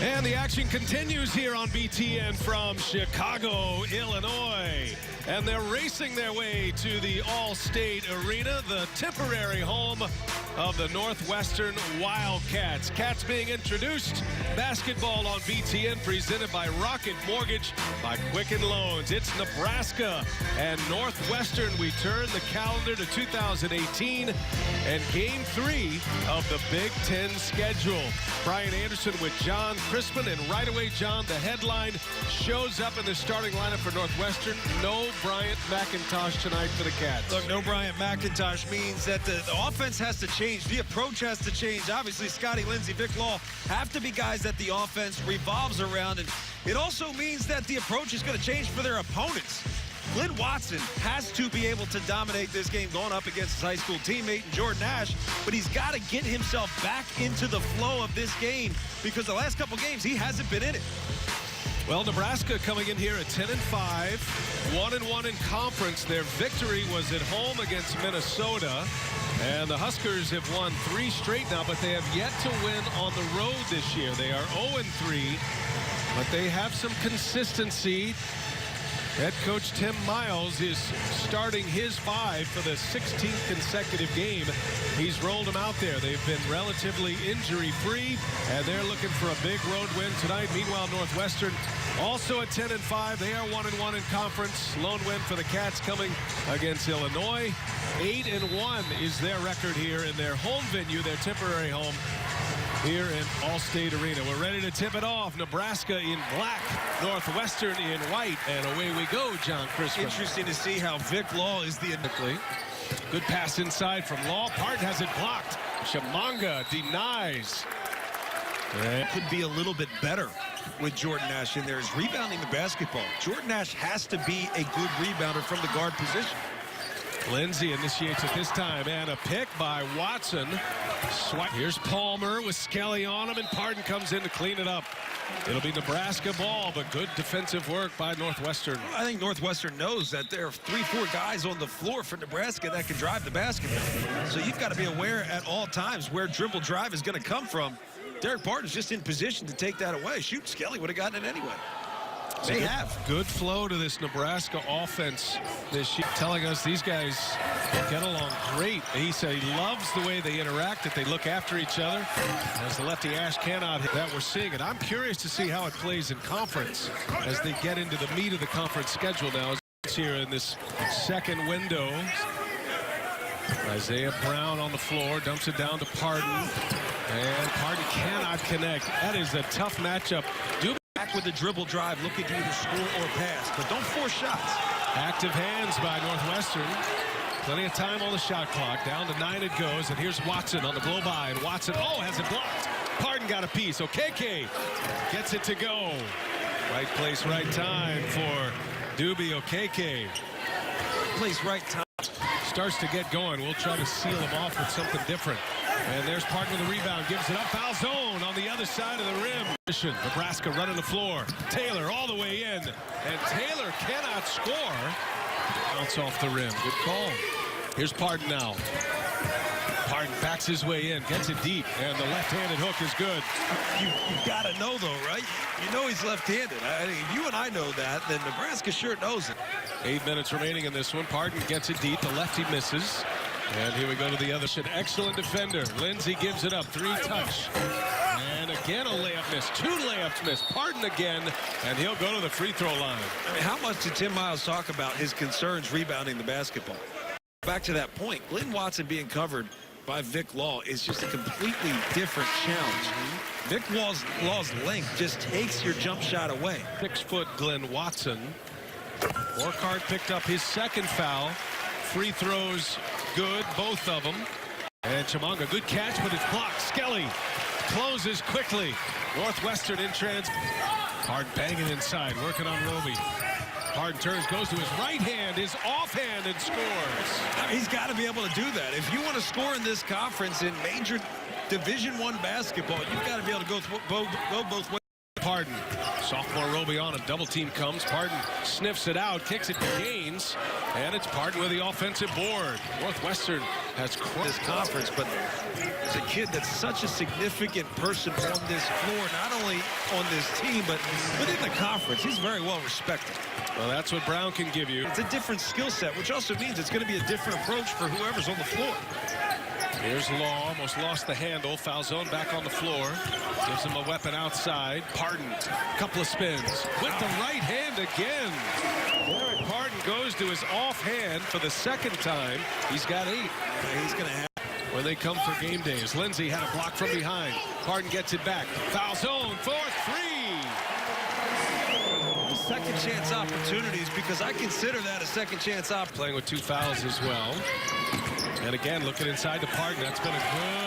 And the action continues here on BTN from Chicago, Illinois. And they're racing their way to the All-State Arena, the temporary home of the Northwestern Wildcats. Cats being introduced. Basketball on BTN presented by Rocket Mortgage by Quicken Loans. It's Nebraska and Northwestern. We turn the calendar to 2018 and Game 3 of the Big Ten schedule. Brian Anderson with John Crispin, and right away, John, the headline shows up in the starting lineup for Northwestern. No Bryant McIntosh tonight for the Cats. Look, no Bryant McIntosh means that the offense has to change. The approach has to change. Obviously, Scotty Lindsey, Vic Law have to be guys that the offense revolves around. And it also means that the approach is going to change for their opponents. Glenn Watson has to be able to dominate this game going up against his high school teammate Jordan Nash, but he's got to get himself back into the flow of this game because the last couple games he hasn't been in it. Well, Nebraska coming in here at 10-5, 1-1 in conference. Their victory was at home against Minnesota, and the Huskers have won 3 straight now, but they have yet to win on the road this year. They are 0-3, but they have some consistency. Head coach Tim Miles is starting his 5 for the 16th consecutive game. He's rolled them out there. They've been relatively injury-free, and they're looking for a big road win tonight. Meanwhile, Northwestern also at 10-5. They are 1-1 in conference. Lone win for the Cats coming against Illinois. 8-1 is their record here in their home venue, their temporary home here in All-State Arena. We're ready to tip it off. Nebraska in black, Northwestern in white, and away we go, John Crispin. Interesting to see how Vic Law is the good pass inside from Law. Part has it blocked. Shamanga denies. Could be a little bit better with Jordan Nash in there. Is rebounding the basketball. Jordan Nash has to be a good rebounder from the guard position. Lindsey initiates it this time, and a pick by Watson. Here's Palmer with Skelly on him, and Pardon comes in to clean it up. It'll be Nebraska ball, but good defensive work by Northwestern. I think Northwestern knows that there are 3-4 guys on the floor for Nebraska that can drive the basketball. So you've got to be aware at all times where dribble drive is going to come from. Derek Pardon's just in position to take that away. Shoot, Skelly would have gotten it anyway. They have good flow to this Nebraska offense this year, telling us these guys get along great. He said he loves the way they interact, that they look after each other. As the lefty Ash cannot hit that, we're seeing it. I'm curious to see how it plays in conference as they get into the meat of the conference schedule now. Here in this second window, Isaiah Brown on the floor, dumps it down to Pardon, and Pardon cannot connect. That is a tough matchup. Back with the dribble drive, looking to either score or pass, but don't force shots. Active hands by Northwestern. Plenty of time on the shot clock. Down to 9 it goes, and here's Watson on the blow-by, and Watson, has it blocked. Pardon got a piece. Okeke gets it to go. Right place, right time for Doobie Okeke. Place, right time. Starts to get going. We'll try to seal him off with something different. And there's Pardon with the rebound. Gives it up. Foul zone on the other side of the rim. Nebraska running the floor. Taylor all the way in. And Taylor cannot score. Bounce off the rim. Good call. Here's Pardon now. Pardon backs his way in. Gets it deep. And the left-handed hook is good. You've got to know, though, right? You know he's left-handed. I mean, if you and I know that, then Nebraska sure knows it. 8 minutes remaining in this one. Pardon gets it deep. The lefty misses. And here we go to the other side. Excellent defender. Lindsey gives it up. 3-touch. And again a layup miss. 2 layups missed. Pardon again. And he'll go to the free throw line. I mean, how much did Tim Miles talk about his concerns rebounding the basketball? Back to that point, Glenn Watson being covered by Vic Law is just a completely different challenge. Vic Law's length just takes your jump shot away. 6-foot Glenn Watson. Orchard picked up his second foul. Free throws good, both of them. And Shamanga, good catch, but it's blocked. Skelly closes quickly. Northwestern in trans. Pardon banging inside, working on Roby. Pardon turns, goes to his right hand, his offhand, and scores. I mean, he's got to be able to do that. If you want to score in this conference in major Division I basketball, you've got to be able to go both ways. Pardon. Sophomore Roby on him. Double team comes. Pardon sniffs it out, kicks it to Gaines, and it's Pardon with the offensive board. Northwestern has This conference, but there's a kid that's such a significant person on this floor, not only on this team, but within the conference. He's very well respected. Well, that's what Brown can give you. It's a different skill set, which also means it's going to be a different approach for whoever's on the floor. Here's Law, almost lost the handle. Falzone back on the floor. Gives him a weapon outside. Pardon, couple of spins. With the right hand again. Dererk Pardon goes to his offhand for the second time. He's got 8. He's going to have... When they come for game days. Lindsay had a block from behind. Pardon gets it back. Falzone for 3. Second chance opportunities, because I consider that a second chance op. Playing with 2 fouls as well. And again, looking inside the Pardon. That's been a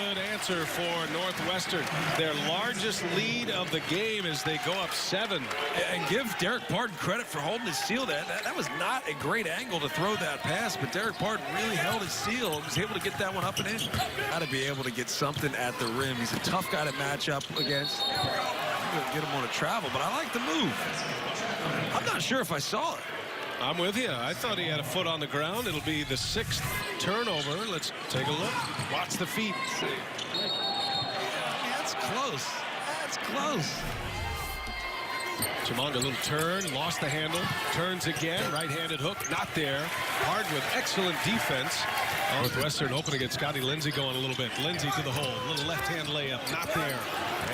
good answer for Northwestern. Their largest lead of the game as they go up 7. And give Dererk Pardon credit for holding his seal. That was not a great angle to throw that pass, but Dererk Pardon really held his seal and was able to get that one up and in. Got to be able to get something at the rim. He's a tough guy to match up against. Get him on a travel, but I like the move. I'm not sure if I saw it. I'm with you. I thought he had a foot on the ground. It'll be the 6th turnover. Let's take a look. Watch the feet. That's close. That's close. Chimanga, a little turn, lost the handle, turns again, right-handed hook, not there. Pardon with excellent defense. Northwestern hoping to get Scotty Lindsay going a little bit. Lindsay to the hole, little left-hand layup, not there.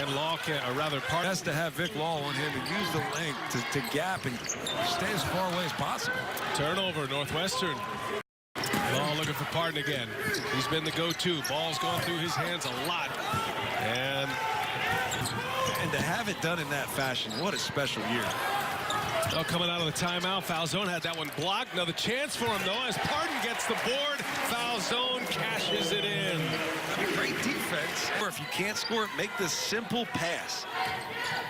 And Law, Pardon has to have Vic Law on him and use the length to gap and stay as far away as possible. Turnover, Northwestern. Law looking for Pardon again. He's been the go-to. Ball's gone through his hands a lot. And to have it done in that fashion, what a special year. Oh, coming out of the timeout, Falzone had that one blocked. Another chance for him, though, as Pardon gets the board. Falzone cashes it in. Great defense. Or if you can't score it, make the simple pass.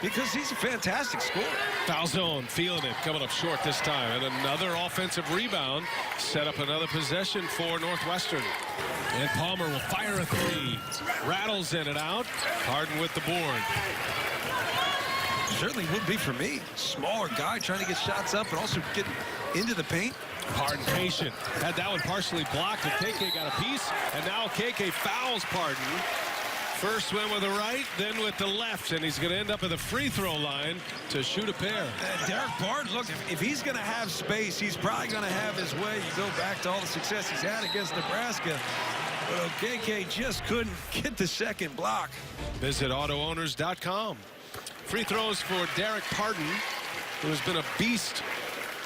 Because he's a fantastic scorer. Falzone feeling it, coming up short this time. And another offensive rebound. Set up another possession for Northwestern. And Palmer will fire a 3. Rattles in and out. Pardon with the board. Certainly would be for me. Smaller guy trying to get shots up and also get into the paint. Pardon patient. Had that one partially blocked, and KK got a piece, and now KK fouls Pardon. First went with the right, then with the left, and he's going to end up at the free throw line to shoot a pair. Dererk Pardon, look, if he's going to have space, he's probably going to have his way. You go back to all the success he's had against Nebraska. But KK just couldn't get the second block. Visit AutoOwners.com. Free throws for Dererk Pardon, who has been a beast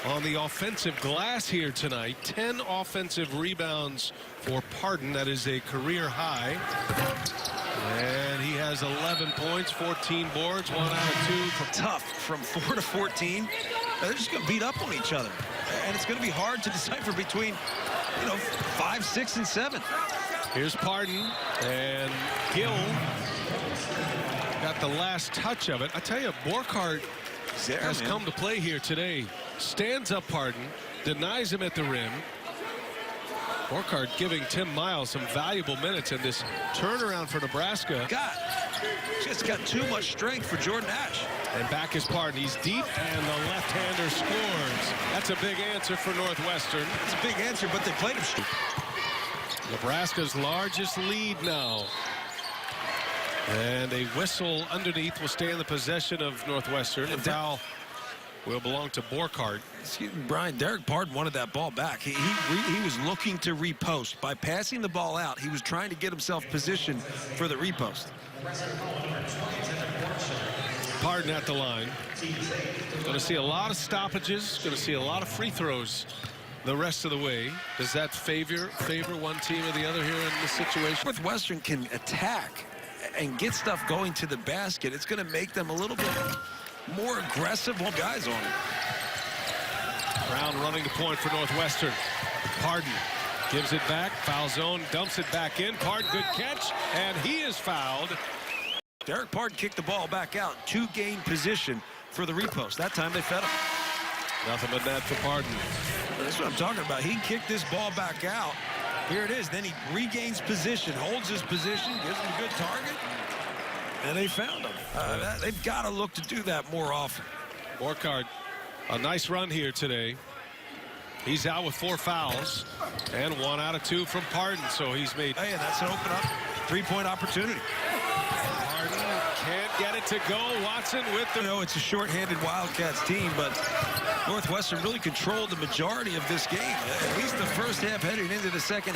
on the offensive glass here tonight. 10 offensive rebounds for Pardon. That is a career high. And he has 11 points, 14 boards, 1 out of 2. Tough from 4 to 14. They're just going to beat up on each other. And it's going to be hard to decipher between, 5, 6, and 7. Here's Pardon, and Gill got the last touch of it. I tell you, Borkhardt has come to play here today. Stands up Pardon, denies him at the rim. Borkhardt giving Tim Miles some valuable minutes in this turnaround for Nebraska. Just got too much strength for Jordan Ash. And back is Pardon. He's deep, and the left-hander scores. That's a big answer for Northwestern. It's a big answer, but they played him straight. Nebraska's largest lead now. And a whistle underneath will stay in the possession of Northwestern. The foul will belong to Borkhardt. Excuse me, Brian. Dererk Pardon wanted that ball back. He was looking to repost. By passing the ball out, he was trying to get himself positioned for the repost. Pardon at the line. Going to see a lot of stoppages. Going to see a lot of free throws the rest of the way. Does that favor one team or the other here in this situation? Northwestern can attack and get stuff going to the basket. It's going to make them a little bit more aggressive. Well, guys on it. Brown running the point for Northwestern. Pardon gives it back. Foul zone, dumps it back in. Pardon, good catch, and he is fouled. Dererk Pardon kicked the ball back out to gain position for the repost. That time they fed him. Nothing but that for Pardon. That's what I'm talking about. He kicked this ball back out. Here it is. Then he regains position, holds his position, gives him a good target. And they found him. They've got to look to do that more often. Borkard, a nice run here today. He's out with 4 fouls and 1 out of 2 from Pardon. So he's made. Hey, and that's an open up 3-point opportunity. Pardon can't get it to go. Watson with the. You know, it's a short-handed Wildcats team, but Northwestern really controlled the majority of this game. At least the first half heading into the second half.